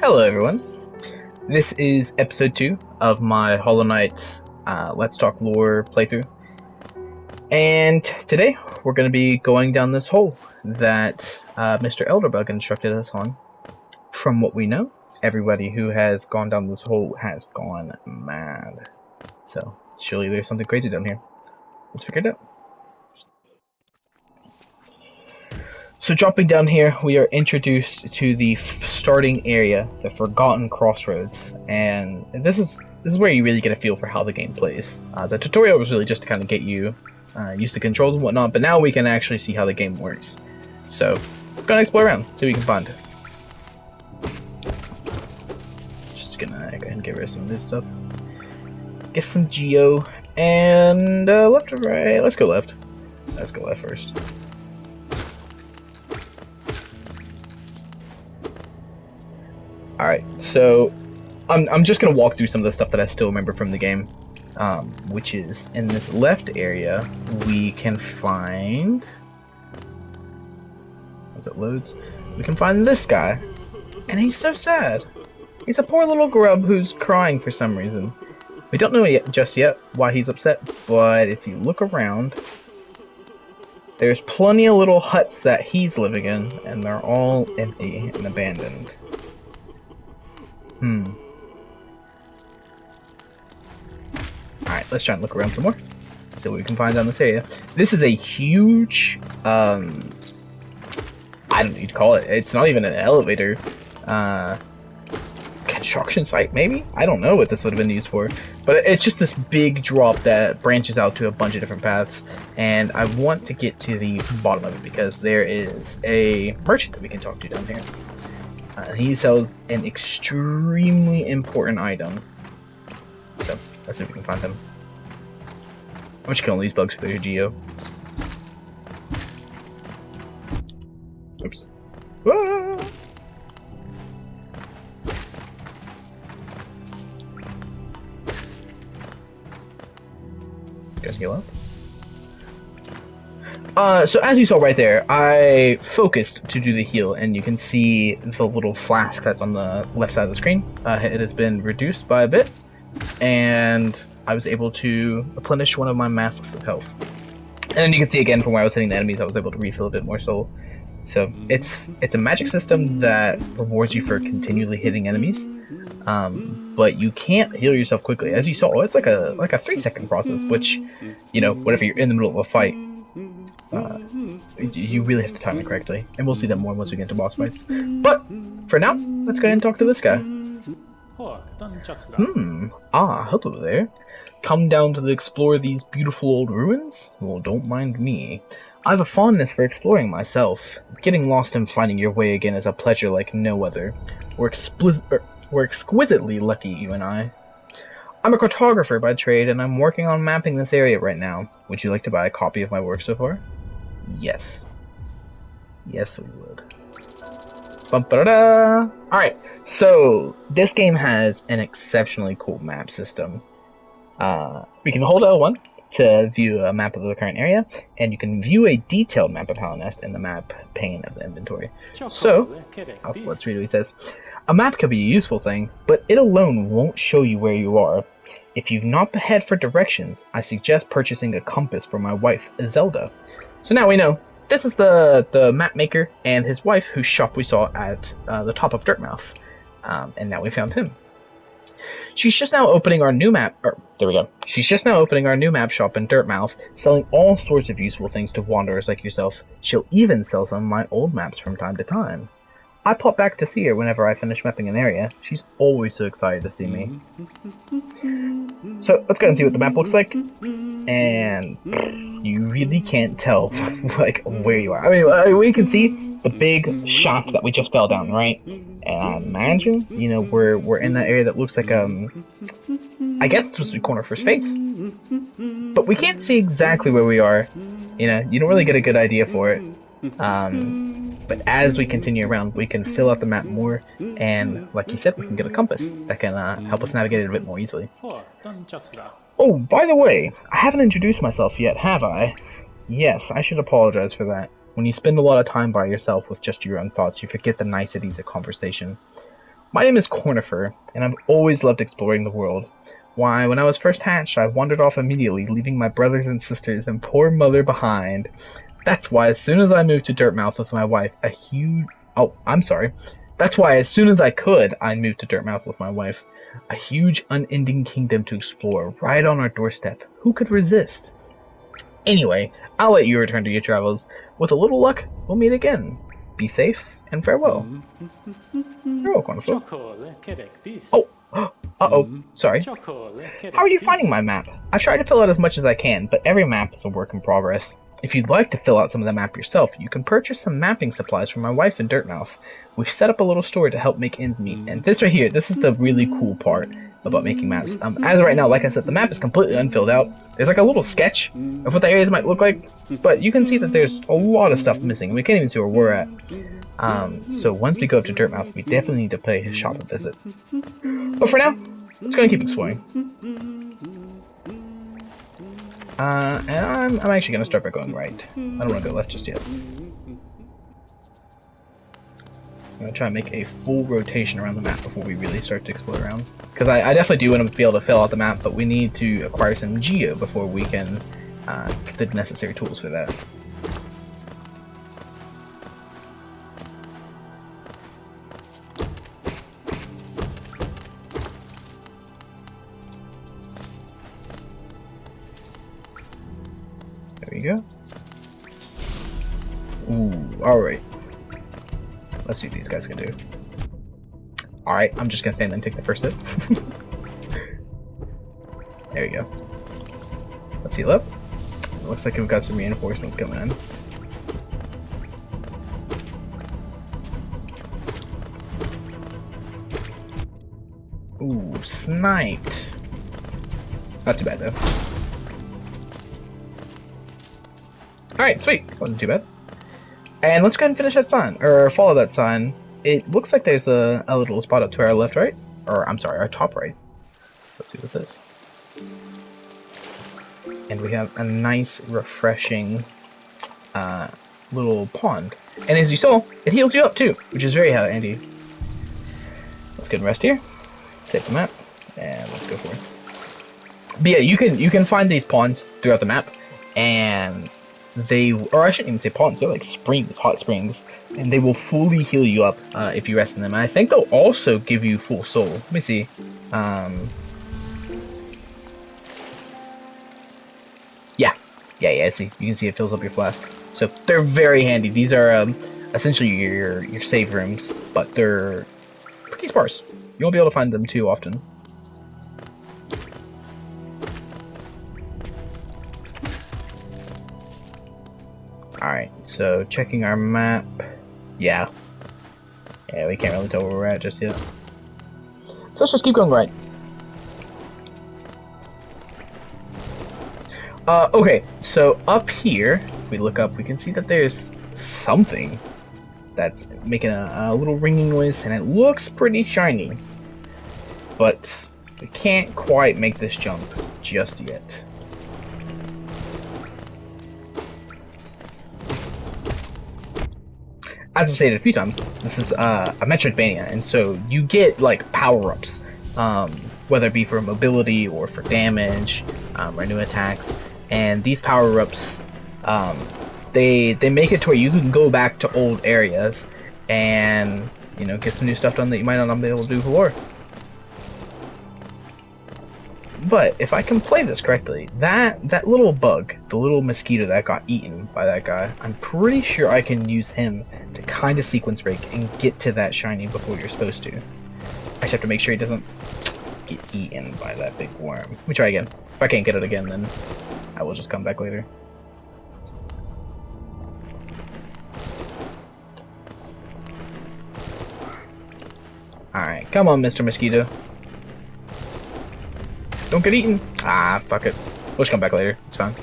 Hello everyone, this is episode 2 of my Hollow Knight Let's Talk Lore playthrough, and today we're going to be going down this hole that Mr. Elderbug instructed us on. From what we know, everybody who has gone down this hole has gone mad, so surely there's something crazy down here. Let's figure it out. So dropping down here, we are introduced to the starting area, the Forgotten Crossroads, and this is where you really get a feel for how the game plays. The tutorial was really just to kind of get you used to controls and whatnot, but now we can actually see how the game works. So let's go and explore around, see what we can find. Just gonna go ahead and get rid of some of this stuff. Get some geo, and left or right? Let's go left. Let's go left first. Alright, so I'm just going to walk through some of the stuff that I still remember from the game, which is in this left area we can find, as it loads, we can find this guy, and he's so sad. He's a poor little grub who's crying for some reason. We don't know just yet why he's upset, but if you look around, there's plenty of little huts that he's living in, and they're all empty and abandoned. Alright, let's try and look around some more. See what we can find down this area. This is a huge, I don't know what you'd call it. It's not even an elevator. Construction site, maybe? I don't know what this would have been used for. But it's just this big drop that branches out to a bunch of different paths. And I want to get to the bottom of it because there is a merchant that we can talk to down here. He sells an extremely important item. So, let's see if we can find him. I'm just killing these bugs for their geo. Oops. Ah! Gonna heal up. So as you saw right there, I focused to do the heal, and you can see the little flask that's on the left side of the screen. It has been reduced by a bit, and I was able to replenish one of my masks of health. And then you can see again from where I was hitting the enemies, I was able to refill a bit more soul. So it's a magic system that rewards you for continually hitting enemies, but you can't heal yourself quickly. As you saw, it's like a 3-second process, which, you know, whenever you're in the middle of a fight, you really have to time it correctly, and we'll see that more once we get into boss fights. But for now, let's go ahead and talk to this guy. Hello there. Come down to explore these beautiful old ruins? Well, don't mind me. I have a fondness for exploring myself. Getting lost and finding your way again is a pleasure like no other. We're exquisitely lucky, you and I. I'm a cartographer by trade, and I'm working on mapping this area right now. Would you like to buy a copy of my work so far? Yes. Yes, we would. Alright, so this game has an exceptionally cool map system. We can hold L1 to view a map of the current area, and you can view a detailed map of Hallownest in the map pane of the inventory. So, let's read what he says. A map can be a useful thing, but it alone won't show you where you are. If you've not the head for directions, I suggest purchasing a compass for my wife, Zelda. So now we know, this is the map maker and his wife whose shop we saw at the top of Dirtmouth. And now we found him. She's just now opening our new map, She's just now opening our new map shop in Dirtmouth, selling all sorts of useful things to wanderers like yourself. She'll even sell some of my old maps from time to time. I pop back to see her whenever I finish mapping an area. She's always so excited to see me. So let's go and see what the map looks like. And you really can't tell like where you are. I mean, we can see the big shaft that we just fell down, right? And I imagine, you know, we're in that area that looks like I guess it's supposed to be corner for space. But we can't see exactly where we are. You know, you don't really get a good idea for it. But as we continue around, we can fill out the map more, and like you said, we can get a compass that can help us navigate it a bit more easily. Oh, by the way, I haven't introduced myself yet, have I? Yes, I should apologize for that. When you spend a lot of time by yourself with just your own thoughts, you forget the niceties of conversation. My name is Cornifer, and I've always loved exploring the world. Why, when I was first hatched, I wandered off immediately, leaving my brothers and sisters and poor mother behind. That's why as soon as I moved to Dirtmouth with my wife, a huge... Oh, I'm sorry. That's why as soon as I could, I moved to Dirtmouth with my wife. A huge, unending kingdom to explore, right on our doorstep. Who could resist? Anyway, I'll let you return to your travels. With a little luck, we'll meet again. Be safe, and farewell. You're welcome, Oh! Uh-oh, sorry. How are you finding my map? I try to fill out as much as I can, but every map is a work in progress. If you'd like to fill out some of the map yourself, you can purchase some mapping supplies from my wife in Dirtmouth. We've set up a little store to help make ends meet, and this right here, this is the really cool part about making maps. As of right now, like I said, the map is completely unfilled out. There's like a little sketch of what the areas might look like, but you can see that there's a lot of stuff missing. We can't even see where we're at. So once we go up to Dirtmouth, we definitely need to pay his shop a visit. But for now, let's go and keep exploring. And I'm actually going to start by going right. I don't want to go left just yet. I'm going to try and make a full rotation around the map before we really start to explore around. Because I definitely do want to be able to fill out the map, but we need to acquire some geo before we can get the necessary tools for that. There we go. Ooh, alright. Let's see what these guys can do. Alright, I'm just gonna stand there and take the first hit. There we go. Let's heal up. It looks like we've got some reinforcements coming in. Ooh, sniped. Not too bad though. Alright, sweet. Wasn't too bad. And let's go ahead and finish that sign, or follow that sign. It looks like there's a little spot up to our left, right? Or, I'm sorry, our top right. Let's see what this is. And we have a nice, refreshing little pond. And as you saw, it heals you up too, which is very handy. Let's get and rest here. Save the map, and let's go for it. But yeah, you can find these ponds throughout the map, and or I shouldn't even say ponds, they're like springs, hot springs, and they will fully heal you up if you rest in them. And I think they'll also give you full soul. Let me see. Yeah, see, you can see it fills up your flask. So they're very handy. These are essentially your save rooms, but they're pretty sparse. You won't be able to find them too often. Alright, so checking our map. Yeah, we can't really tell where we're at just yet. So let's just keep going right. Okay, so up here, if we look up, we can see that there's something that's making a little ringing noise, and it looks pretty shiny. But we can't quite make this jump just yet. As I've stated a few times, this is a Metroidvania, and so you get like power-ups, whether it be for mobility or for damage or new attacks. And these power-ups, they make it to where you can go back to old areas and get some new stuff done that you might not be able to do before. But if I can play this correctly, that little bug, the little mosquito that got eaten by that guy, I'm pretty sure I can use him to kind of sequence break and get to that shiny before you're supposed to. I just have to make sure he doesn't get eaten by that big worm. Let me try again. If I can't get it again, then I will just come back later. Alright, come on, Mr. Mosquito. Don't get eaten! Ah, fuck it. We'll just come back later. It's fine.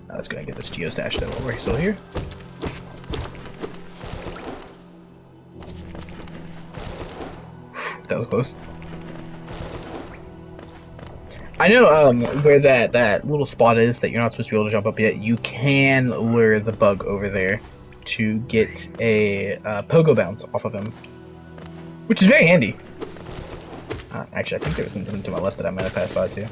Let's go and get this geostash though while we're still here. That was close. I know where that little spot is that you're not supposed to be able to jump up yet. You can lure the bug over there to get a pogo bounce off of him. which is very handy. Actually, I think there was something to my left that I might have passed by too.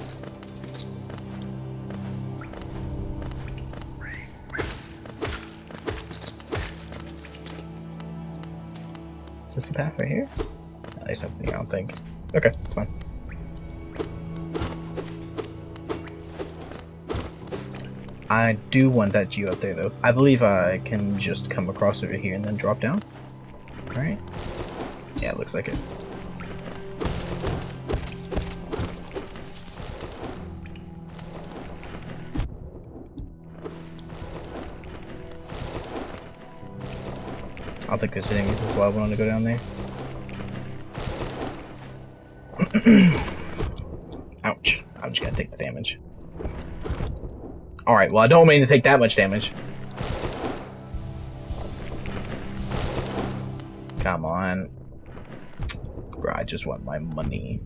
Is this the path right here? No, there's something I don't think. Okay, it's fine. I do want that Geo up there though. I believe I can just come across over here and then drop down. Alright. Yeah, it looks like it. I don't think there's enemies, that's why I wanted to go down there. Ouch. I'm just gonna take the damage. Alright, well I don't mean to take that much damage. Come on. Bro, I just want my money.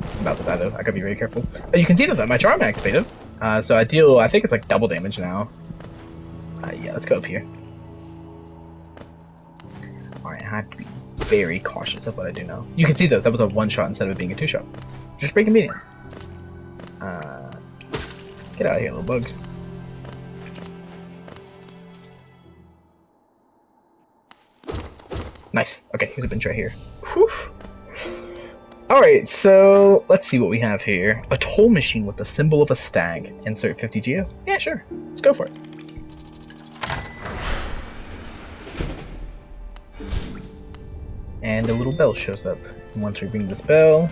I'm about to die though, I gotta be very careful. Oh, you can see that my charm activated. So I deal, I think it's like double damage now. Yeah, let's go up here. Alright, I have to be very cautious of what I do now. You can see though, that was a one shot instead of it being a two shot. Just very convenient. Get out of here, little bug. Nice. Okay, here's a bench right here. Whew. Alright, so let's see what we have here. A toll machine with the symbol of a stag. Insert 50 geo. Yeah, sure. Let's go for it. And a little bell shows up. And once we ring this bell,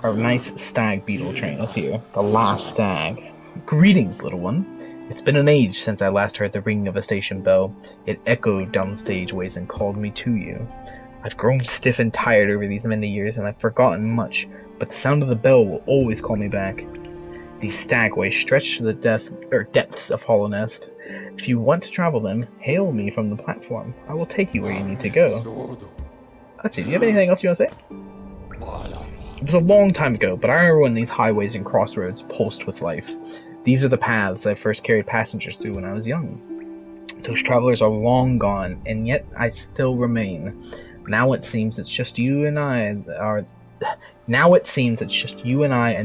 our nice stag beetle train is here. The last stag. Greetings, little one. It's been an age since I last heard the ringing of a station bell. It echoed down stageways and called me to you. I've grown stiff and tired over these many years, and I've forgotten much, but the sound of the bell will always call me back. These stagways stretch to the depths of Hollow Nest. If you want to travel them, hail me from the platform. I will take you where you need to go. Let's see, do you have anything else you want to say? It was a long time ago, but I remember when these highways and crossroads pulsed with life. These are the paths I first carried passengers through when I was young. Those travelers are long gone, and yet I still remain. Now it seems it's just you and I and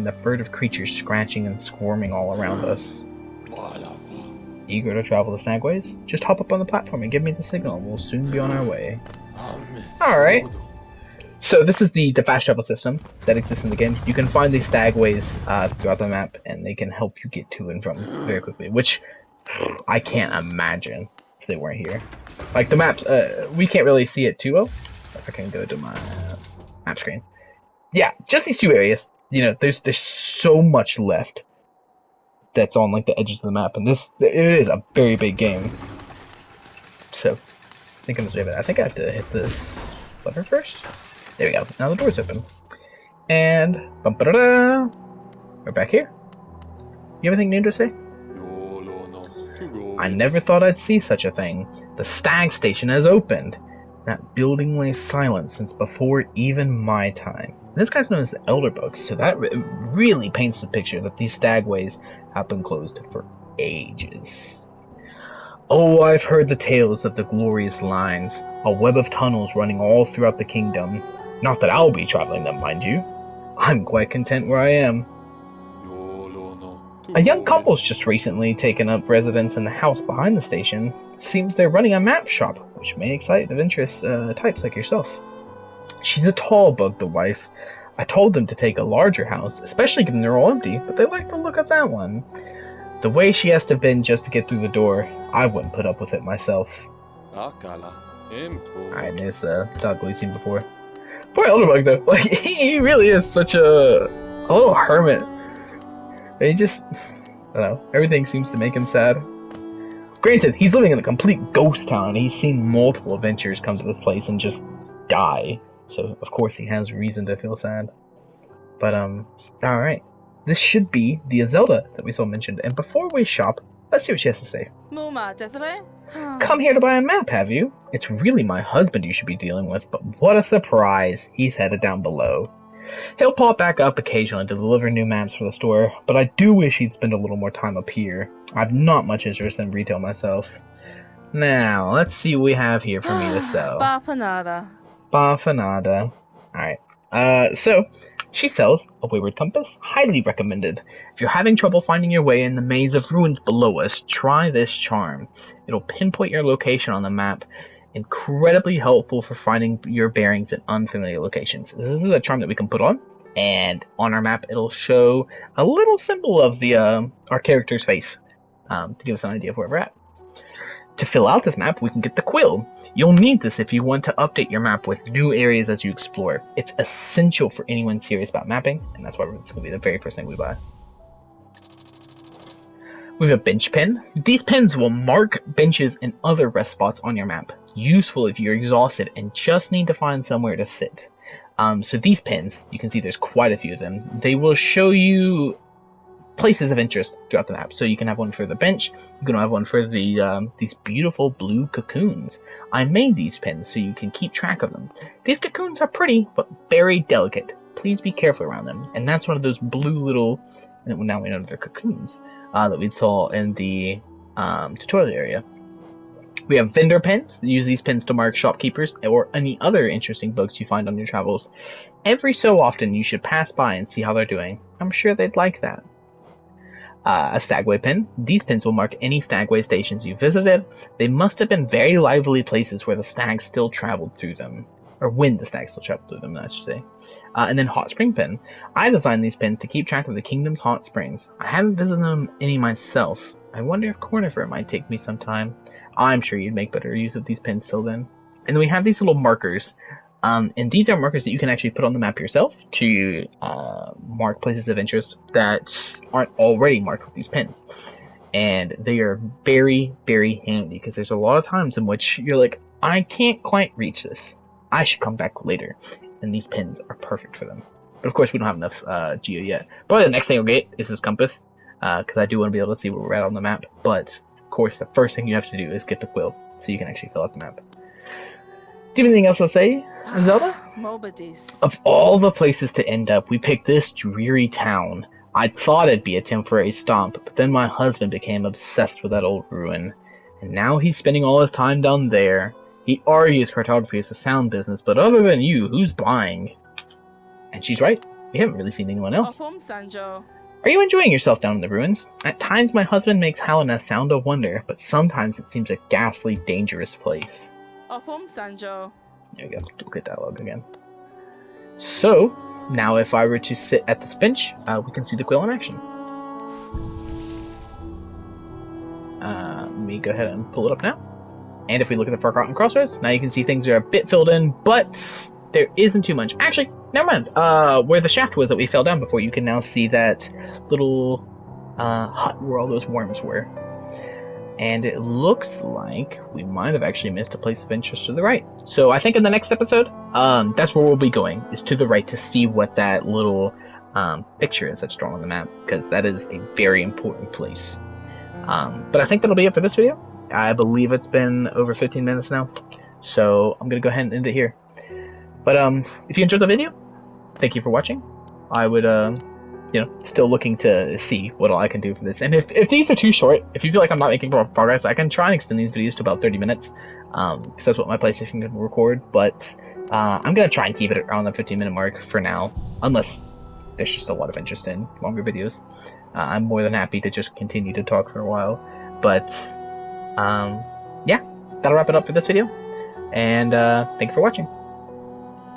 the furtive creatures scratching and squirming all around us. Eager to travel the stagways? Just hop up on the platform and give me the signal. We'll soon be on our way. Alright. So this is the fast travel system that exists in the game. You can find these stagways throughout the map, and they can help you get to and from very quickly, which I can't imagine if they weren't here. Like the maps, we can't really see it too well. If I can go to my map screen. Yeah, just these two areas. You know, there's so much left that's on like the edges of the map, and it is a very big game. So I think I'm gonna save it. I think I have to hit this lever first. There we go. Now the door's open, and we're back here. You have anything new to say? I never thought I'd see such a thing. The Stag Station has opened. That building lay silent since before even my time. This guy's known as the Elderbug, so that really paints the picture that these stagways have been closed for ages. Oh, I've heard the tales of the glorious lines, a web of tunnels running all throughout the kingdom. Not that I'll be traveling them, mind you. I'm quite content where I am. A young couple's just recently taken up residence in the house behind the station. Seems they're running a map shop, which may excite adventurous types like yourself. She's a tall bug, the wife. I told them to take a larger house, especially given they're all empty, but they like the look of that one. The way she has to bend just to get through the door, I wouldn't put up with it myself. Alright, there's the dog we've seen before. Poor Elderbug though, like, he really is such a little hermit. He just, I don't know, everything seems to make him sad. Granted, he's living in a complete ghost town, and he's seen multiple adventurers come to this place and just die. So, of course, he has reason to feel sad. But, alright. This should be the Zelda that we saw mentioned. And before we shop, let's see what she has to say. Come here to buy a map, have you? It's really my husband you should be dealing with, but what a surprise. He's headed down below. He'll pop back up occasionally to deliver new maps for the store, but I do wish he'd spend a little more time up here. I've not much interest in retail myself. Now, let's see what we have here for me to sell. Bapanada. Bafanada. Alright. So, she sells a wayward compass. Highly recommended. If you're having trouble finding your way in the maze of ruins below us, try this charm. It'll pinpoint your location on the map. Incredibly helpful for finding your bearings in unfamiliar locations. This is a charm that we can put on, and on our map it'll show a little symbol of the our character's face to give us an idea of where we're at. To fill out this map, we can get the quill. You'll need this if you want to update your map with new areas as you explore. It's essential for anyone serious about mapping, and that's why it's going to be the very first thing we buy. We have a bench pin. These pins will mark benches and other rest spots on your map. Useful if you're exhausted and just need to find somewhere to sit. So these pins, you can see there's quite a few of them. They will show you places of interest throughout the map. So you can have one for the bench, you can have one for the these beautiful blue cocoons. I made these pins so you can keep track of them. These cocoons are pretty, but very delicate. Please be careful around them. And that's one of those blue little, now we know they're cocoons, that we saw in the tutorial area. We have vendor pins. Use these pins to mark shopkeepers or any other interesting bugs you find on your travels. Every so often you should pass by and see how they're doing. I'm sure they'd like that. A Stagway pin. These pins will mark any Stagway stations you visited. They must have been very lively places where the stags still traveled through them. Or when the stags still traveled through them, I should say. And then Hot Spring pin. I designed these pins to keep track of the kingdom's hot springs. I haven't visited them any myself. I wonder if Cornifer might take me sometime. I'm sure you'd make better use of these pins till then. And then we have these little markers. And these are markers that you can actually put on the map yourself to mark places of interest that aren't already marked with these pins. And they are very, very handy because there's a lot of times in which you're like, I can't quite reach this. I should come back later. And these pins are perfect for them. But of course, we don't have enough geo yet. Probably the next thing we'll get is this compass, because I do want to be able to see where we're at on the map. But of course, the first thing you have to do is get the quill so you can actually fill out the map. Do you have anything else to say, Zelda? Of all the places to end up, we picked this dreary town. I thought it'd be a temporary stomp, but then my husband became obsessed with that old ruin. And now he's spending all his time down there. He argues cartography is a sound business, but other than you, who's buying? And she's right. We haven't really seen anyone else. Are you enjoying yourself down in the ruins? At times my husband makes Helena sound a wonder, but sometimes it seems a ghastly, dangerous place. There we go. Look at dialogue again. So, now if I were to sit at this bench, we can see the quill in action. Let me go ahead and pull it up now. And if we look at the Forgotten Crossroads, now you can see things are a bit filled in, but there isn't too much. Actually, never mind. Where the shaft was that we fell down before, you can now see that little hut where all those worms were. And it looks like we might have actually missed a place of interest to the right. So I think in the next episode, that's where we'll be going, is to the right to see what that little picture is that's drawn on the map, because that is a very important place. But I think that'll be it for this video. I believe it's been over 15 minutes now, so I'm going to go ahead and end it here. But if you enjoyed the video, thank you for watching. I would, still looking to see what all I can do for this. And if these are too short, if you feel like I'm not making progress, I can try and extend these videos to about 30 minutes, because that's what my PlayStation can record. But I'm going to try and keep it around the 15-minute mark for now, unless there's just a lot of interest in longer videos. I'm more than happy to just continue to talk for a while. But yeah, that'll wrap it up for this video, and thank you for watching.